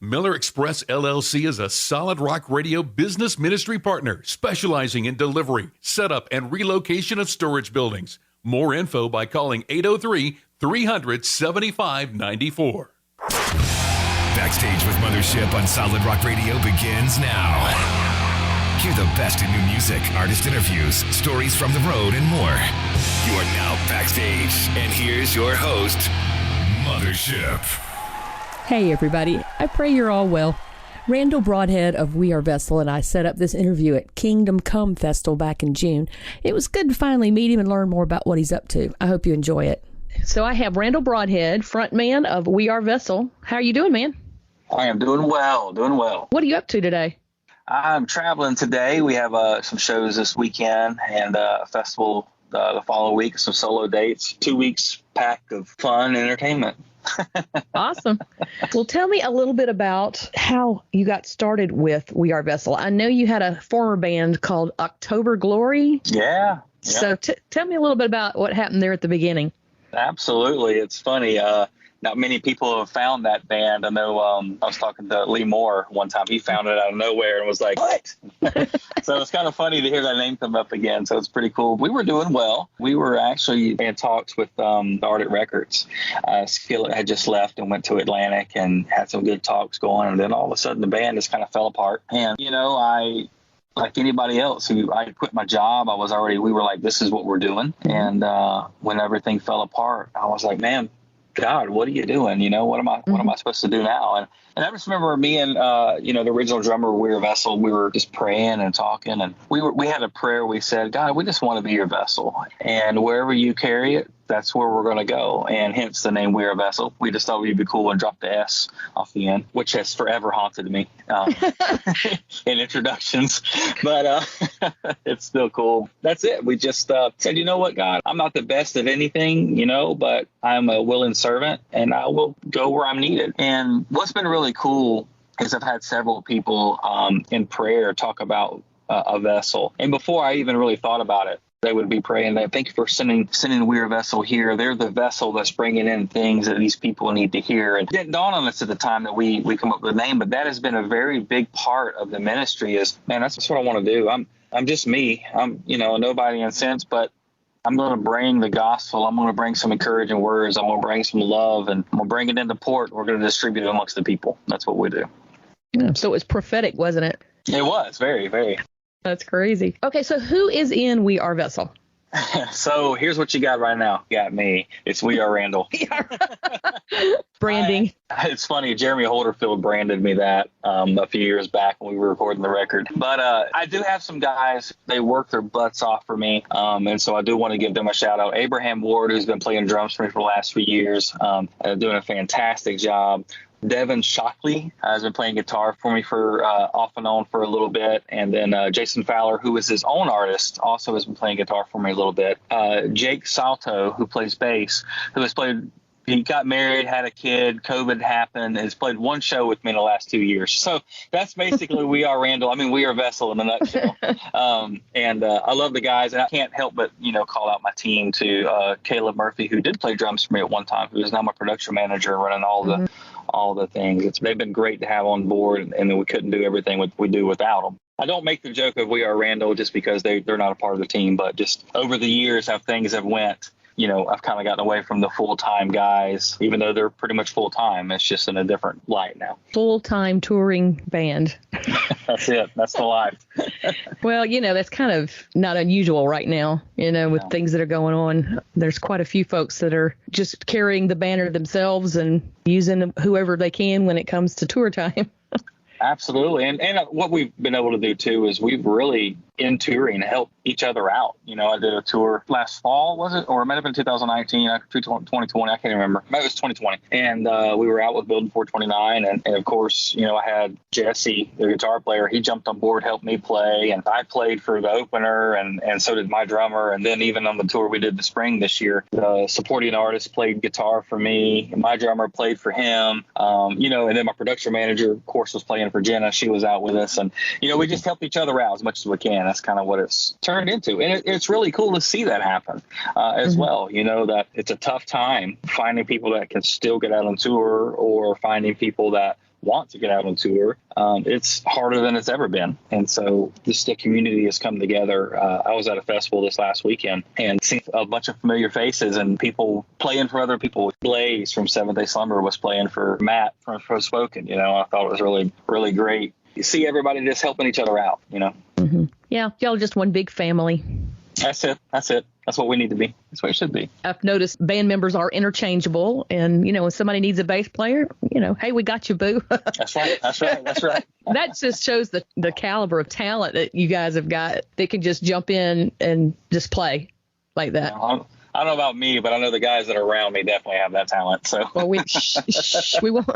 Miller Express LLC is a Solid Rock Radio business ministry partner specializing in delivery, setup, and relocation of storage buildings. More info by calling 803-300-7594. Backstage with Mothership on Solid Rock Radio begins now. Hear the best in new music, artist interviews, stories from the road, and more. You are now backstage, and here's your host, Mothership. Hey everybody, I pray you're all well. Randall Broadhead of We Are Vessel and I set up this interview at Kingdom Come Festival back in June. It was good to finally meet him and learn more about what he's up to. I hope you enjoy it. So I have Randall Broadhead, frontman of We Are Vessel. How are you doing, man? I am doing well. What are you up to today? I'm traveling today. We have some shows this weekend and a festival the following week, some solo dates, 2 weeks packed of fun and entertainment. Awesome. Well, tell me a little bit about how you got started with We Are Vessel. I know you had a former band called October Glory. Yeah. So tell me a little bit about what happened there at the beginning. Absolutely. It's funny. Not many people have found that band. I know I was talking to Lee Moore one time. He found it out of nowhere and was like, what? So it's kind of funny to hear that name come up again. So it's pretty cool. We were doing well. We were actually in talks with Arctic Records. Skillet had just left and went to Atlantic and had some good talks going. And then all of a sudden the band just kind of fell apart. And, like anybody else I quit my job, we were like, this is what we're doing. And when everything fell apart, I was like, man, God, what are you doing? What am I supposed to do now? And I just remember me and, the original drummer, We Are Vessel, we were just praying and talking. And we had a prayer. We said, God, we just want to be your vessel. And wherever you carry it, that's where we're going to go. And hence the name We Are Vessel. We just thought we'd be cool and drop the S off the end, which has forever haunted me in introductions. But it's still cool. That's it. We just said, you know what, God, I'm not the best at anything, but I'm a willing servant and I will go where I'm needed. And what's been really cool is I've had several people in prayer talk about a vessel. And before I even really thought about it, they would be praying that thank you for sending We Are Vessel here. They're the vessel that's bringing in things that these people need to hear. And it didn't dawn on us at the time that we come up with a name, but that has been a very big part of the ministry is, man, that's what I want to do. I'm just me. I'm, a nobody in a sense, but I'm going to bring the gospel. I'm going to bring some encouraging words. I'm going to bring some love, and I'm going to bring it into port. We're going to distribute it amongst the people. That's what we do. Yeah, so it was prophetic, wasn't it? It was very, very. That's crazy. Okay, so who is in We Are Vessel? So here's what you got right now. You got me. It's We Are Randall. Branding. It's funny. Jeremy Holderfield branded me that a few years back when we were recording the record. But I do have some guys. They work their butts off for me. And so I do want to give them a shout out. Abraham Ward, who's been playing drums for me for the last few years, doing a fantastic job. Devin Shockley has been playing guitar for me for off and on for a little bit. And then Jason Fowler, who is his own artist, also has been playing guitar for me a little bit. Jake Salto, who plays bass, he got married, had a kid, COVID happened, has played one show with me in the last 2 years. So that's basically We Are Randall. We Are Vessel in a nutshell. And I love the guys, and I can't help but, call out my team to Caleb Murphy, who did play drums for me at one time, who is now my production manager and running all the things. They've been great to have on board, and we couldn't do everything we do without them. I don't make the joke of We Are Randall just because they're not a part of the team, but just over the years how things have went. I've kind of gotten away from the full-time guys, even though they're pretty much full-time. It's just in a different light now. Full-time touring band. That's it. That's the life. Well, that's kind of not unusual right now, with things that are going on. There's quite a few folks that are just carrying the banner themselves and using whoever they can when it comes to tour time. Absolutely. And what we've been able to do, too, is we've really, in touring, helped each other out. I did a tour last fall, was it? Or it might have been 2019, 2020. I can't remember. Maybe it was 2020. And we were out with Building 429. And of course, I had Jesse, the guitar player. He jumped on board, helped me play. And I played for the opener, and so did my drummer. And then even on the tour we did the spring this year, the supporting artist played guitar for me. My drummer played for him. And then my production manager, of course, was playing for Jenna. She was out with us. And, we just help each other out as much as we can. That's kind of what it's turned into. And it's really cool to see that happen as well. That it's a tough time finding people that can still get out on tour or finding people that want to get out on tour, it's harder than it's ever been. And so the community has come together. I was at a festival this last weekend and seen a bunch of familiar faces and people playing for other people. Blaze from Seventh Day Slumber was playing for Matt from Forspoken. I thought it was really, really great. You see everybody just helping each other out, Mm-hmm. Yeah, y'all are just one big family. That's it. That's what we need to be. That's what it should be. I've noticed band members are interchangeable. And, when somebody needs a bass player, hey, we got you, boo. That's right. That just shows the caliber of talent that you guys have got that can just jump in and just play like that. I don't know about me, but I know the guys that are around me definitely have that talent. So, well, we won't.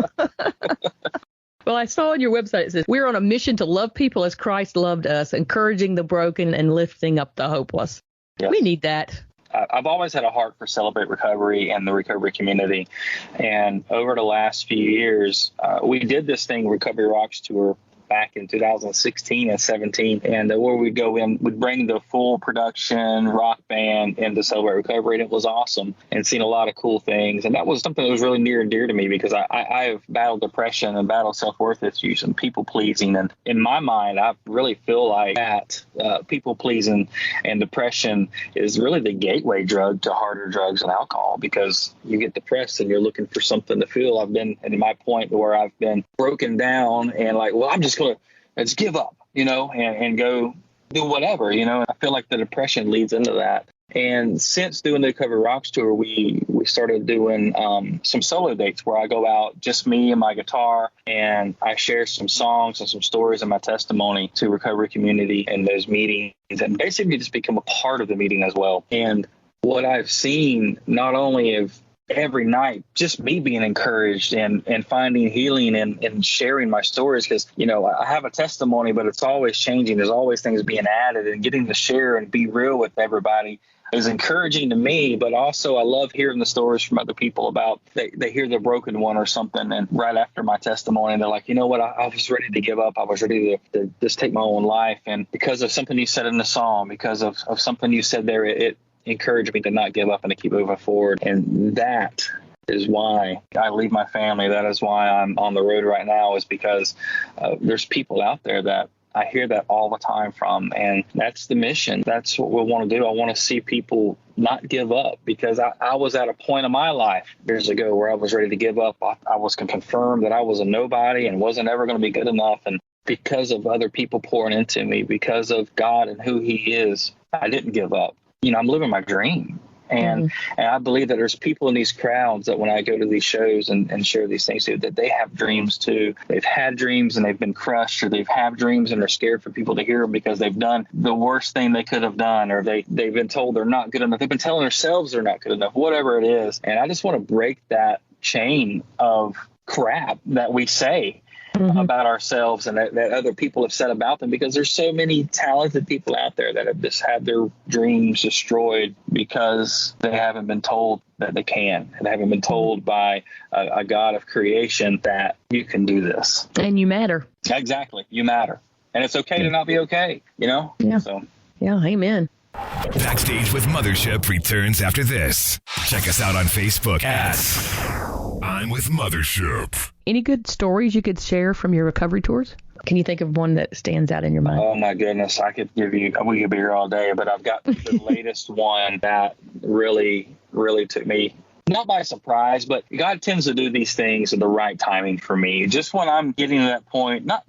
Well, I saw on your website, it says, we're on a mission to love people as Christ loved us, encouraging the broken and lifting up the hopeless. Yes. We need that. I've always had a heart for Celebrate Recovery and the recovery community. And over the last few years, we did this thing, Recovery Rocks Tour, back in 2016 and 17, and where we'd go in, we'd bring the full production rock band into Celebrate Recovery, and it was awesome, and seen a lot of cool things. And that was something that was really near and dear to me because I have battled depression and battled self-worth issues and people pleasing. And in my mind, I really feel like that people pleasing and depression is really the gateway drug to harder drugs and alcohol, because you get depressed and you're looking for something to feel. I've been at my point where I've been broken down and like, well, I'm just let's give up, and go do whatever, I feel like the depression leads into that. And since doing the Recovery Rocks Tour, we started doing some solo dates where I go out, just me and my guitar, and I share some songs and some stories and my testimony to recovery community in those meetings, and basically just become a part of the meeting as well. And what I've seen, not only of every night, just me being encouraged and finding healing and sharing my stories, because, I have a testimony, but it's always changing. There's always things being added, and getting to share and be real with everybody is encouraging to me. But also I love hearing the stories from other people about they hear the broken one or something, and right after my testimony, they're like, I was ready to give up. I was ready to just take my own life. And because of something you said in the song, because of something you said there, it encouraged me to not give up and to keep moving forward. And that is why I leave my family. That is why I'm on the road right now, is because there's people out there that I hear that all the time from. And that's the mission. That's what we want to do. I want to see people not give up, because I was at a point in my life years ago where I was ready to give up. I was confirmed that I was a nobody and wasn't ever going to be good enough. And because of other people pouring into me, because of God and who He is, I didn't give up. I'm living my dream. And I believe that there's people in these crowds that when I go to these shows and share these things too, that they have dreams too. They've had dreams and they've been crushed, or they've had dreams and they're scared for people to hear them because they've done the worst thing they could have done, or they've been told they're not good enough. They've been telling themselves they're not good enough, whatever it is. And I just want to break that chain of crap that we say about ourselves and that other people have said about them, because there's so many talented people out there that have just had their dreams destroyed because they haven't been told that they can, and haven't been told by a God of creation that you can do this. And you matter. Exactly. You matter. And it's okay to not be okay, Yeah. So. Yeah. Amen. Backstage with Mothership returns after this. Check us out on Facebook at I'm with Mothership. Any good stories you could share from your recovery tours? Can you think of one that stands out in your mind? Oh, my goodness. We could be here all day, but I've got the latest one that really, really took me not by surprise, but God tends to do these things at the right timing for me. Just when I'm getting to that point, not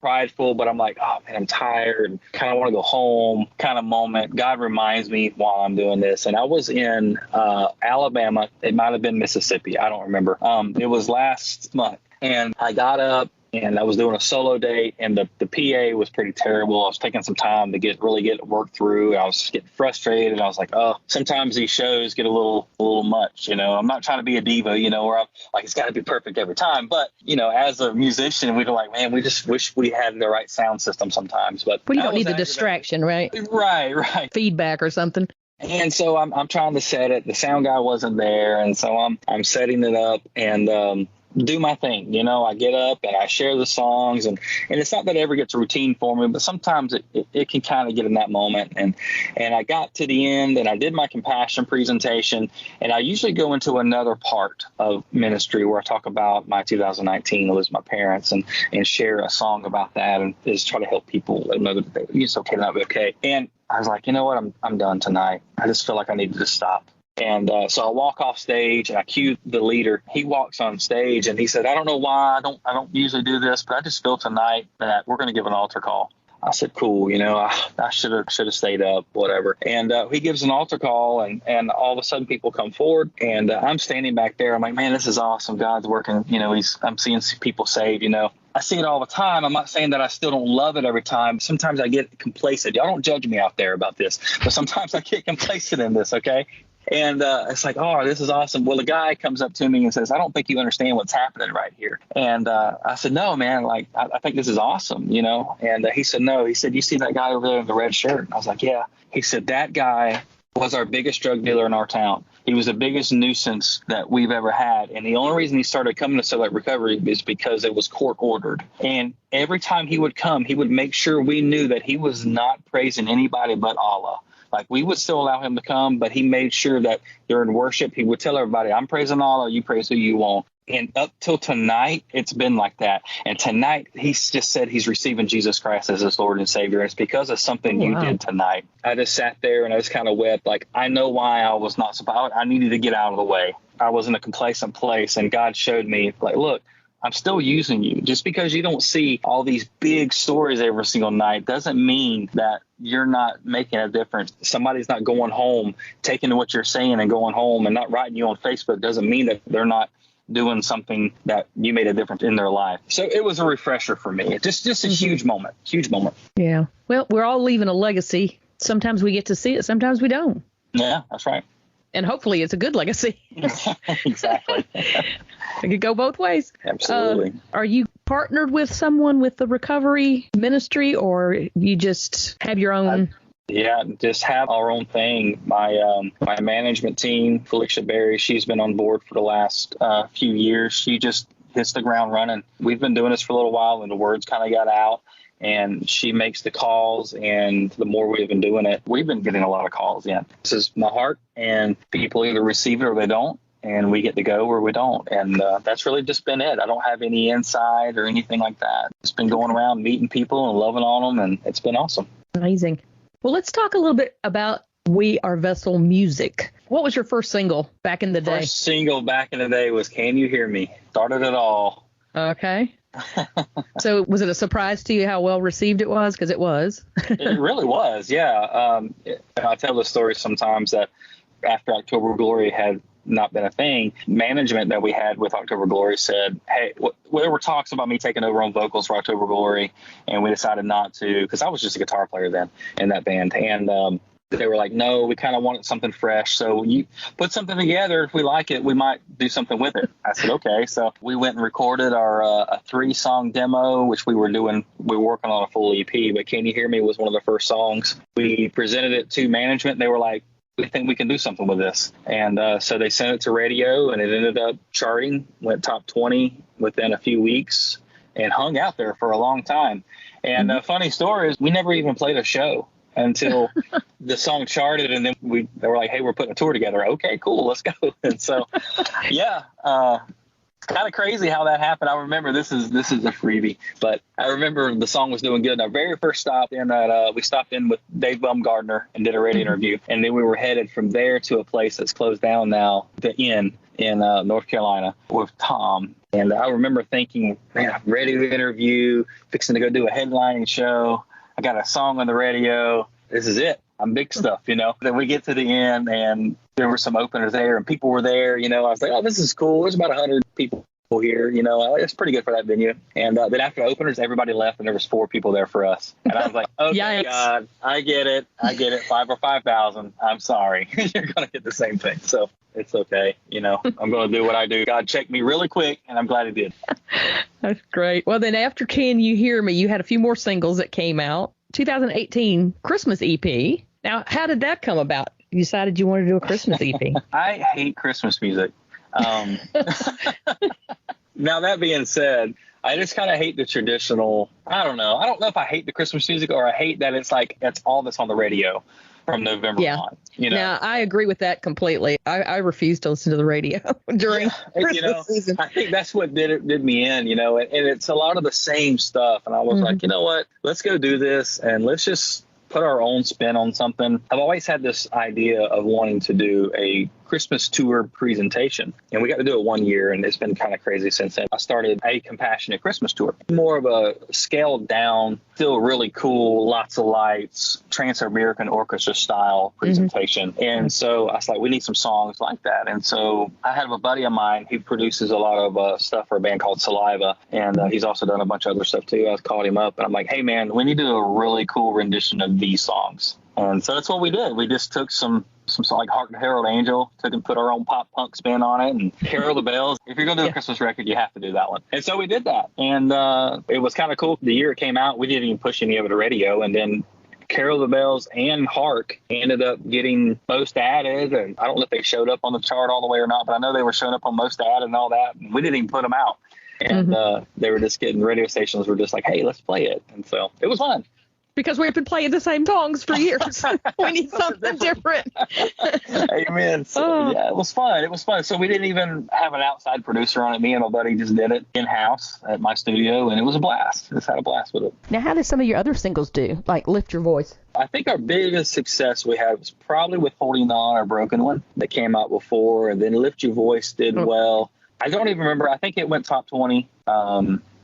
prideful, but I'm like, oh man, I'm tired and kind of want to go home kind of moment. God reminds me while I'm doing this. And I was in Alabama. It might have been Mississippi. I don't remember. It was last month. And I got up and I was doing a solo date, and the PA was pretty terrible. I was taking some time to get work through. I was getting frustrated. I was like, oh, sometimes these shows get a little much, I'm not trying to be a diva, where I'm like, it's got to be perfect every time. But, as a musician, we're like, man, we just wish we had the right sound system sometimes. But you don't need the distraction, right? Right. Feedback or something. And so I'm trying to set it. The sound guy wasn't there. And so I'm setting it up, and do my thing. You know, I get up and I share the songs, and it's not that it ever gets a routine for me, but sometimes it can kind of get in that moment. And I got to the end and I did my compassion presentation, and I usually go into another part of ministry where I talk about my 2019, lose my parents, and share a song about that, and just try to help people let them know that it's okay to not be okay. And I was like, you know what, I'm done tonight. I just feel like I need to just stop. And so I walk off stage and I cue the leader. He walks on stage and he said, I don't know why I don't usually do this, but I just feel tonight that we're going to give an altar call. I said, cool. You know, I should have stayed up, whatever. And he gives an altar call, and all of a sudden people come forward, and I'm standing back there. I'm like, man, this is awesome. God's working. You know, I'm seeing people saved. You know, I see it all the time. I'm not saying that I still don't love it every time. Sometimes I get complacent. Y'all don't judge me out there about this, but sometimes I get complacent in this. Okay. And it's like, oh, this is awesome. Well, the guy comes up to me and says, I don't think you understand what's happening right here. And I said, no, man, like, I think this is awesome, you know. And he said, no. He said, you see that guy over there in the red shirt? And I was like, yeah. He said, that guy was our biggest drug dealer in our town. He was the biggest nuisance that we've ever had. And the only reason he started coming to Celebrate Recovery is because it was court ordered. And every time he would come, he would make sure we knew that he was not praising anybody but Allah. Like, we would still allow him to come, but he made sure that during worship, he would tell everybody, I'm praising Allah, you praise who you want. And up till tonight, it's been like that. And tonight, he's just said he's receiving Jesus Christ as his Lord and Savior. It's because of something you did tonight. I just sat there and I just kind of wept. Like, I know why I was not supposed. I needed to get out of the way. I was in a complacent place, and God showed me, like, look, I'm still using you. Just because you don't see all these big stories every single night doesn't mean that you're not making a difference. Somebody's not going home, taking what you're saying and going home and not writing you on Facebook doesn't mean that they're not doing something that you made a difference in their life. So it was a refresher for me. Just a huge moment. Yeah. Well, we're all leaving a legacy. Sometimes we get to see it. Sometimes we don't. Yeah, that's right. And hopefully it's a good legacy. Exactly. It could go both ways. Absolutely. Are you partnered with someone with the recovery ministry, or you just have your own? Yeah, just have our own thing. My management team, Felicia Berry, she's been on board for the last few years. She just hits the ground running. We've been doing this for a little while, and the words kind of got out. And she makes the calls, and the more we've been doing it, we've been getting a lot of calls in. This is my heart, and people either receive it or they don't, and we get to go or we don't. And that's really just been it. I don't have any insight or anything like that. It's been going around meeting people and loving on them, and it's been awesome. Amazing. Well, let's talk a little bit about We Are Vessel music. What was your first single back in the day? First single back in the day was Can You Hear Me? Started it all. Okay. So was it a surprise to you how well received it was? Because it was. It really was, yeah. I tell the story sometimes that after October Glory had not been a thing, management that we had with October Glory said, hey, there were talks about me taking over on vocals for October Glory, and we decided not to, because I was just a guitar player then in that band. And they were like, no, we kind of wanted something fresh. So you put something together. If we like it, we might do something with it. I said, okay. So we went and recorded our a 3-song demo, which we were working on a full EP, but Can You Hear Me was one of the first songs. We presented it to management. They were like, we think we can do something with this. And so they sent it to radio, and it ended up charting, went top 20 within a few weeks, and hung out there for a long time. And the funny story is we never even played a show until the song charted, and then they were like, hey, we're putting a tour together. Okay, cool, let's go. And so, yeah, it's kind of crazy how that happened. I remember this is a freebie, but I remember the song was doing good. And our very first stop in that we stopped in with Dave Bumgardner and did a radio interview, and then we were headed from there to a place that's closed down now, the Inn in North Carolina with Tom. And I remember thinking, man, I'm ready to interview, fixing to go do a headlining show. I got a song on the radio. This is it. I'm big stuff, you know. Then we get to the end, and there were some openers there, and people were there, you know. I was like, oh, this is cool. There's about 100 people here, you know. It's pretty good for that venue. And then after the openers, everybody left, and there was 4 people there for us. And I was like, okay, God, I get it. 5 or 5,000. I'm sorry. You're going to get the same thing. So it's okay. You know, I'm going to do what I do. God checked me really quick, and I'm glad he did. That's great. Well, then after Can You Hear Me, you had a few more singles that came out. 2018 Christmas EP. Now, how did that come about? You decided you wanted to do a Christmas EP. I hate Christmas music. Now, that being said, I just kind of hate the traditional. I don't know. I don't know if I hate the Christmas music or I hate that it's like it's all that's on the radio from November on. You know, now I agree with that completely. I refuse to listen to the radio during Christmas season. I think that's what did me in, you know, and it's a lot of the same stuff. And I was like, you know what, let's go do this and let's just put our own spin on something. I've always had this idea of wanting to do a Christmas tour presentation, and we got to do it 1 year, and it's been kind of crazy since then. I started a Compassionate Christmas Tour, more of a scaled down, still really cool, lots of lights, Trans-American Orchestra style presentation. And so I was like, we need some songs like that. And so I have a buddy of mine who produces a lot of stuff for a band called Saliva, and he's also done a bunch of other stuff too. I called him up and I'm like, hey man, we need to do a really cool rendition of these songs. And so that's what we did. We just took some song like Hark the Herald Angel, took and put our own pop punk spin on it, and Carol the Bells. If you're going to do a Christmas record, you have to do that one. And so we did that. And it was kind of cool. The year it came out, we didn't even push any of it to radio. And then Carol the Bells and Hark ended up getting most added. And I don't know if they showed up on the chart all the way or not, but I know they were showing up on most added and all that. And we didn't even put them out. And they were just getting, radio stations were just like, hey, let's play it. And so it was fun. Because we've been playing the same songs for years. We need something different. Amen. So, yeah, it was fun. It was fun. So we didn't even have an outside producer on it. Me and my buddy just did it in-house at my studio, and it was a blast. Just had a blast with it. Now, how did some of your other singles do, like Lift Your Voice? I think our biggest success we had was probably with Holding On, our Broken One, that came out before, and then Lift Your Voice did well. I don't even remember. I think it went top 20.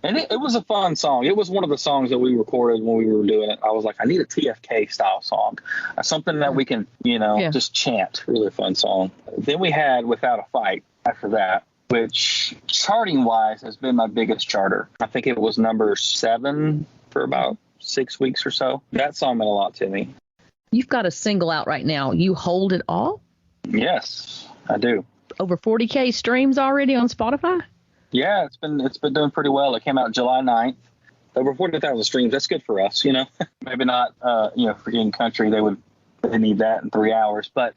And it was a fun song. It was one of the songs that we recorded when we were doing it. I was like, I need a TFK style song, something that we can, just chant. Really fun song. Then we had Without a Fight after that, which charting wise has been my biggest charter. I think it was number 7 for about 6 weeks or so. That song meant a lot to me. You've got a single out right now. You Hold It All? Yes, I do. Over 40K streams already on Spotify? Yeah, it's been doing pretty well. It came out July 9th. Over 40,000 streams. That's good for us, Maybe not, for in country, they need that in 3 hours. But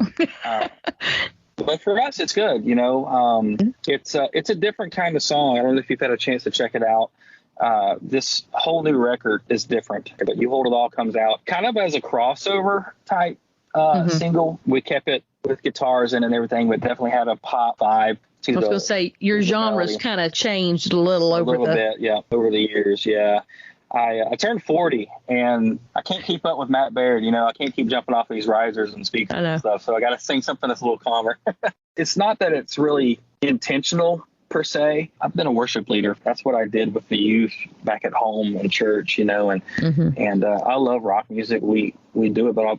but for us, it's good, It's a different kind of song. I don't know if you've had a chance to check it out. This whole new record is different. But You Hold It All comes out kind of as a crossover type single. We kept it with guitars in it and everything, but definitely had a pop vibe. I was going to say, your genre's kind of changed a little over the years. Yeah. I turned 40 and I can't keep up with Matt Baird. I can't keep jumping off these risers and speakers and stuff. So I got to sing something that's a little calmer. It's not that it's really intentional per se. I've been a worship leader. That's what I did with the youth back at home in church, and I love rock music. We do it, but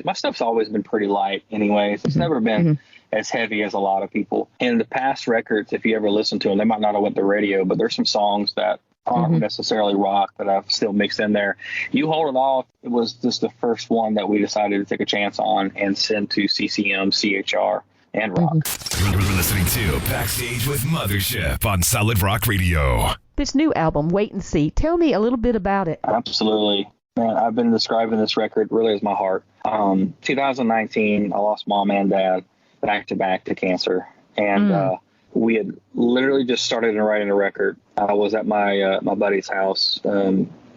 my stuff's always been pretty light anyways. It's never been as heavy as a lot of people. And the past records, if you ever listen to them, they might not have went to radio, but there's some songs that aren't necessarily rock that I've still mixed in there. You Hold It All, it was just the first one that we decided to take a chance on and send to CCM, CHR, and rock. You're listening to Backstage with Mothership on Solid Rock Radio. This new album, Wait and See, tell me a little bit about it. Absolutely. Man, I've been describing this record really as my heart. 2019, I lost mom and dad back to cancer. And we had literally just started writing a record. I was at my buddy's house,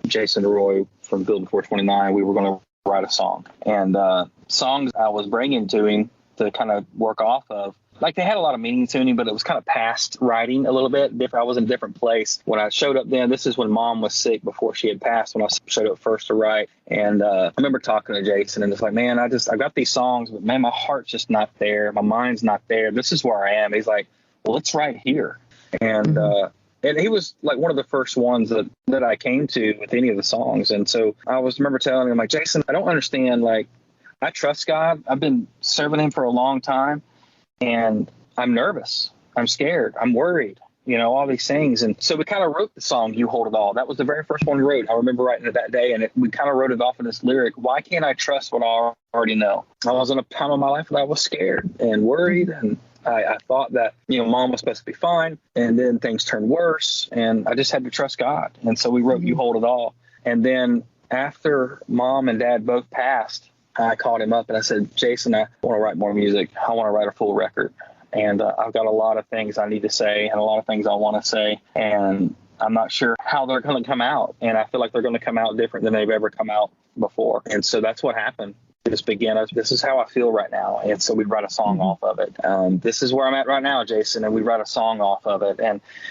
Jason Roy from Building 429. We were going to write a song. And songs I was bringing to him to kind of work off of, like they had a lot of meaning to me, but it was kind of past writing a little bit. I was in a different place when I showed up then. This is when mom was sick before she had passed, when I showed up first to write. And I remember talking to Jason and it's like, man, I got these songs, but man, my heart's just not there. My mind's not there. This is where I am. He's like, well, let's write here. And he was like one of the first ones that I came to with any of the songs. And so I remember telling him, like, Jason, I don't understand. Like, I trust God. I've been serving him for a long time. And I'm nervous. I'm scared. I'm worried, all these things. And so we kind of wrote the song, You Hold It All. That was the very first one we wrote. I remember writing it that day, and we kind of wrote it off in this lyric. Why can't I trust what I already know? I was in a time of my life that I was scared and worried, and I thought that, mom was supposed to be fine, and then things turned worse, and I just had to trust God. And so we wrote You Hold It All. And then after mom and dad both passed, I called him up and I said, Jason, I want to write more music. I want to write a full record. And I've got a lot of things I need to say and a lot of things I want to say. And I'm not sure how they're going to come out. And I feel like they're going to come out different than they've ever come out before. And so that's what happened. This is how I feel right now. And so we write a song off of it. This is where I'm at right now, Jason, and we write a song off of it.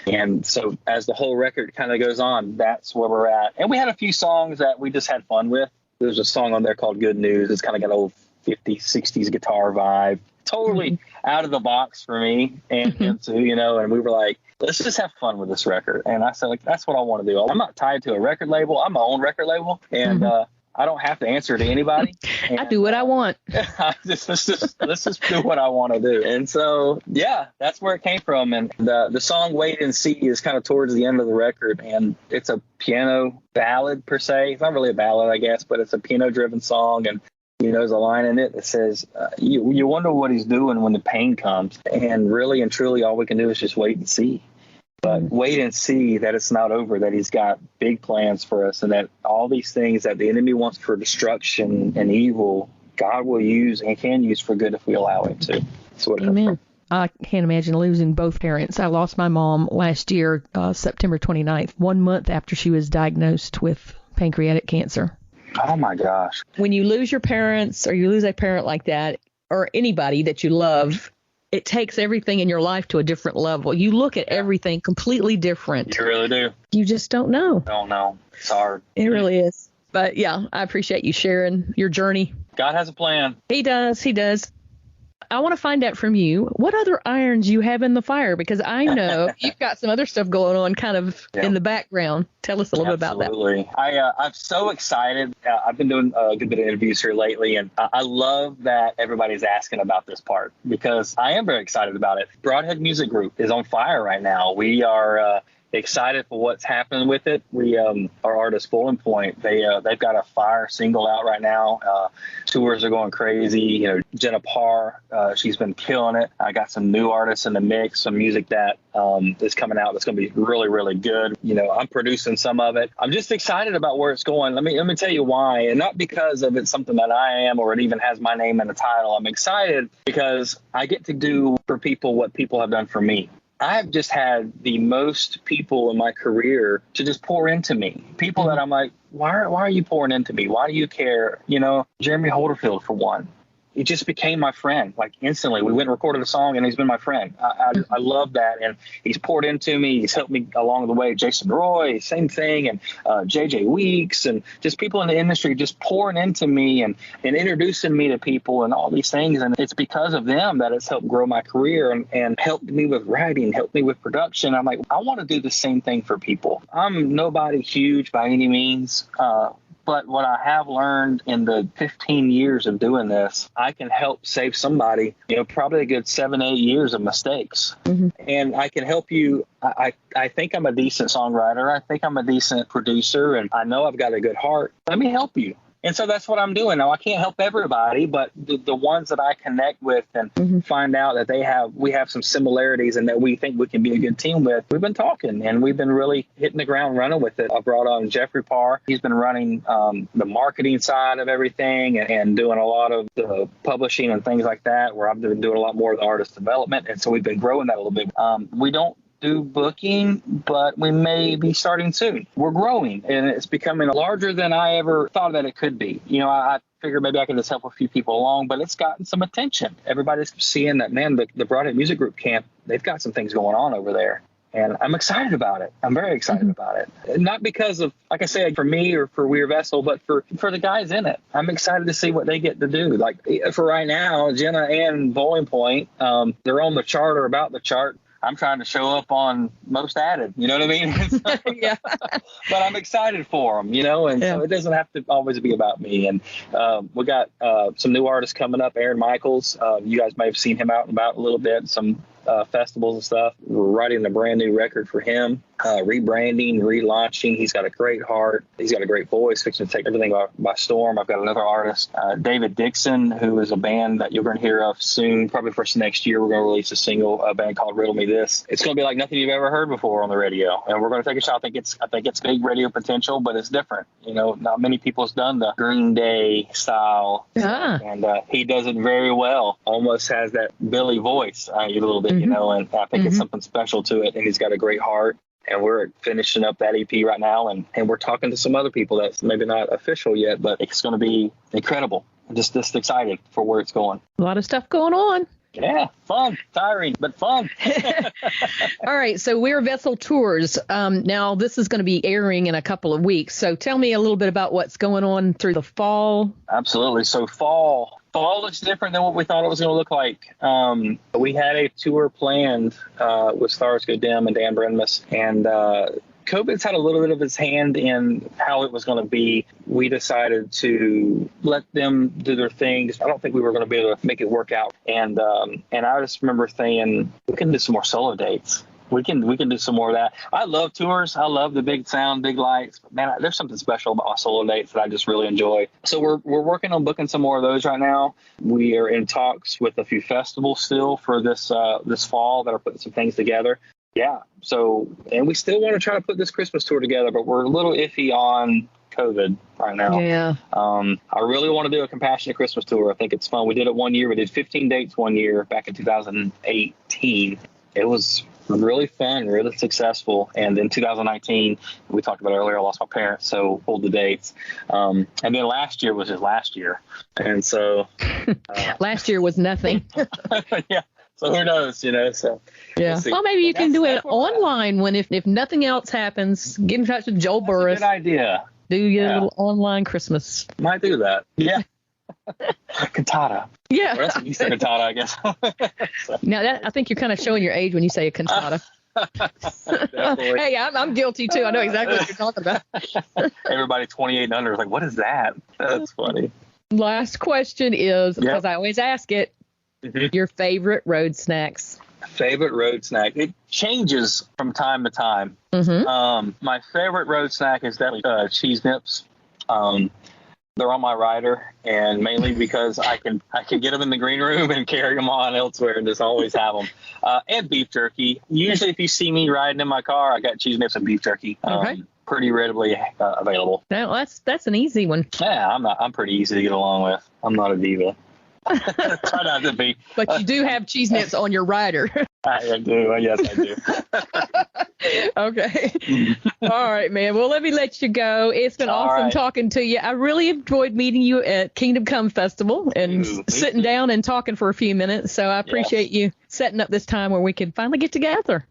And so as the whole record kind of goes on, that's where we're at. And we had a few songs that we just had fun with. There's a song on there called Good News. It's kind of got an old 50s, 60s guitar vibe. Totally out of the box for me. And so, and we were like, let's just have fun with this record. And I said, like, that's what I want to do. I'm not tied to a record label. I'm my own record label. And I don't have to answer to anybody. And I do what I want. let's just do what I want to do. And so, yeah, that's where it came from. And the song Wait and See is kind of towards the end of the record. And it's a piano ballad per se. It's not really a ballad, I guess, but it's a piano driven song. And there's a line in it that says, you wonder what he's doing when the pain comes. And really and truly, all we can do is just wait and see. But wait and see that it's not over, that he's got big plans for us, and that all these things that the enemy wants for destruction and evil, God will use and can use for good if we allow him to. That's what Amen. I can't imagine losing both parents. I lost my mom last year, September 29th, 1 month after she was diagnosed with pancreatic cancer. Oh, my gosh. When you lose your parents or you lose a parent like that, or anybody that you love, it takes everything in your life to a different level. You look at everything completely different. You really do. You just don't know. Don't know. It's hard. It really is. But yeah, I appreciate you sharing your journey. God has a plan. He does. He does. I want to find out from you what other irons you have in the fire, because I know you've got some other stuff going on kind of in the background. Tell us a little bit about that. Absolutely. I'm so excited. I've been doing a good bit of interviews here lately, and I love that everybody's asking about this part because I am very excited about it. Broadhead Music Group is on fire right now. We are excited for what's happening with it. We our artist Full Point, they've got a fire single out right now. Tours are going crazy. Jenna Parr, she's been killing it. I got some new artists in the mix, some music that is coming out that's going to be really, really good. I'm producing some of it. I'm just excited about where it's going. Let me tell you why, and not because of it's something that I am or it even has my name in the title. I'm excited because I get to do for people what people have done for me. I've just had the most people in my career to just pour into me. People that I'm like, why are you pouring into me? Why do you care? Jeremy Holderfield, for one. He just became my friend, like instantly. We went and recorded a song, and he's been my friend. I love that, and he's poured into me. He's helped me along the way. Jason Roy, same thing, and JJ Weeks, and just people in the industry just pouring into me and introducing me to people and all these things. And it's because of them that it's helped grow my career and helped me with writing, helped me with production. I'm like, I want to do the same thing for people. I'm nobody huge by any means. But what I have learned in the 15 years of doing this, I can help save somebody, probably a good 7-8 years of mistakes. And I can help you. I think I'm a decent songwriter. I think I'm a decent producer, and I know I've got a good heart. Let me help you. And so that's what I'm doing. Now, I can't help everybody, but the ones that I connect with and find out that we have some similarities and that we think we can be a good team with, we've been talking and we've been really hitting the ground running with it. I brought on Jeffrey Parr. He's been running the marketing side of everything and doing a lot of the publishing and things like that, where I've been doing a lot more of the artist development. And so we've been growing that a little bit. We don't do booking, but we may be starting soon. We're growing, and it's becoming larger than I ever thought that it could be. I figured maybe I could just help a few people along, but it's gotten some attention. Everybody's seeing that, man, the Broadhead Music Group camp, they've got some things going on over there. And I'm excited about it. I'm very excited about it. Not because of, like I said, for me or for Weir Vessel, but for the guys in it. I'm excited to see what they get to do. Like for right now, Jenna and Bowling Point, they're on the chart or about the chart. I'm trying to show up on most added, you know what I mean? Yeah. But I'm excited for them, and so it doesn't have to always be about me. And we got some new artists coming up, Aaron Michaels. You guys may have seen him out and about a little bit, some festivals and stuff. We're writing a brand new record for him. rebranding, relaunching. He's got a great heart. He's got a great voice, fixing to take everything by storm. I've got another artist, David Dixon, who is a band that you're going to hear of soon. Probably first next year, we're going to release a single, a band called Riddle Me This. It's going to be like nothing you've ever heard before on the radio, and we're going to take a shot. I think it's big radio potential, but it's different. You know, not many people has done the Green Day style, and he does it very well. Almost has that Billy voice a little bit, you know, and I think it's something special to it. And he's got a great heart. And we're finishing up that EP right now, and we're talking to some other people that's maybe not official yet, but it's going to be incredible. I'm just excited for where it's going. A lot of stuff going on. Yeah, fun, tiring, but fun. All right, so We're Vessel Tours. Now, this is going to be airing in a couple of weeks. So tell me a little bit about what's going on through the fall. Absolutely. So fall looks different than what we thought it was going to look like. We had a tour planned with Stars Go Dim and Dan Brenmus, and COVID's had a little bit of its hand in how it was going to be. We decided to let them do their things. I don't think we were going to be able to make it work out. And I just remember saying, we can do some more solo dates. We can do some more of that. I love tours. I love the big sound, big lights. But man, there's something special about solo dates that I just really enjoy. So we're working on booking some more of those right now. We are in talks with a few festivals still for this fall that are putting some things together. Yeah. So, and we still want to try to put this Christmas tour together, but we're a little iffy on COVID right now. Yeah. I really want to do a Compassionate Christmas tour. I think it's fun. We did it one year. We did 15 dates one year back in 2018. It was really fun, really successful. And then 2019, we talked about earlier, I lost my parents, so pulled the dates. And then last year was just last year. And so last year was nothing. Yeah. So who knows, you know? So yeah. Well, maybe you can do it online when if nothing else happens. Get in touch with Joel Burris. Good idea. Do your little online Christmas. Might do that. Yeah. Cantata. Yeah. Well, that's you said cantata, I guess. So. Now I think you're kind of showing your age when you say a cantata. Hey, I'm guilty too. I know exactly what you're talking about. Everybody 28 and under is like, what is that? That's funny. Last question is, because I always ask it, your favorite road snacks. Favorite road snack. It changes from time to time. My favorite road snack is definitely cheese nips. They're on my rider, and mainly because I can get them in the green room and carry them on elsewhere and just always have them. And beef jerky. Usually if you see me riding in my car, I got cheese nips and beef jerky. Pretty readily available. Now, that's an easy one. Yeah, I'm pretty easy to get along with. I'm not a diva. Try not to be. But you do have cheese nips on your rider. I do. Yes, I do. Okay. All right, man. Well, let me let you go. It's been awesome talking to you. I really enjoyed meeting you at Kingdom Come Festival and sitting down and talking for a few minutes. So I appreciate you setting up this time where we could finally get together.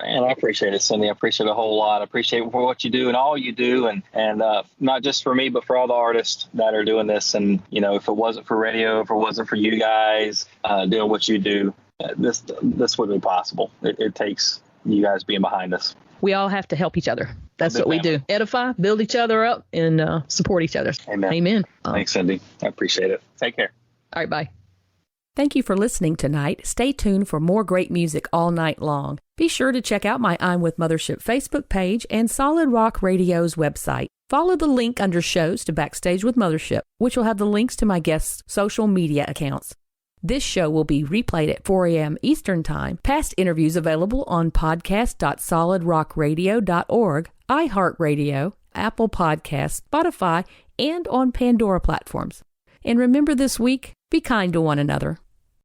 Man, I appreciate it, Cindy. I appreciate it a whole lot. I appreciate for what you do and all you do, and not just for me, but for all the artists that are doing this. And, you know, if it wasn't for radio, if it wasn't for you guys doing what you do, this wouldn't be possible. It takes you guys being behind us. We all have to help each other. That's what we do. Edify, build each other up, and support each other. Amen. Amen. Thanks, Cindy. I appreciate it. Take care. All right, bye. Thank you for listening tonight. Stay tuned for more great music all night long. Be sure to check out my I'm with Mothership Facebook page and Solid Rock Radio's website. Follow the link under shows to Backstage with Mothership, which will have the links to my guests' social media accounts. This show will be replayed at 4 a.m. Eastern Time. Past interviews available on podcast.solidrockradio.org, iHeartRadio, Apple Podcasts, Spotify, and on Pandora platforms. And remember this week, be kind to one another.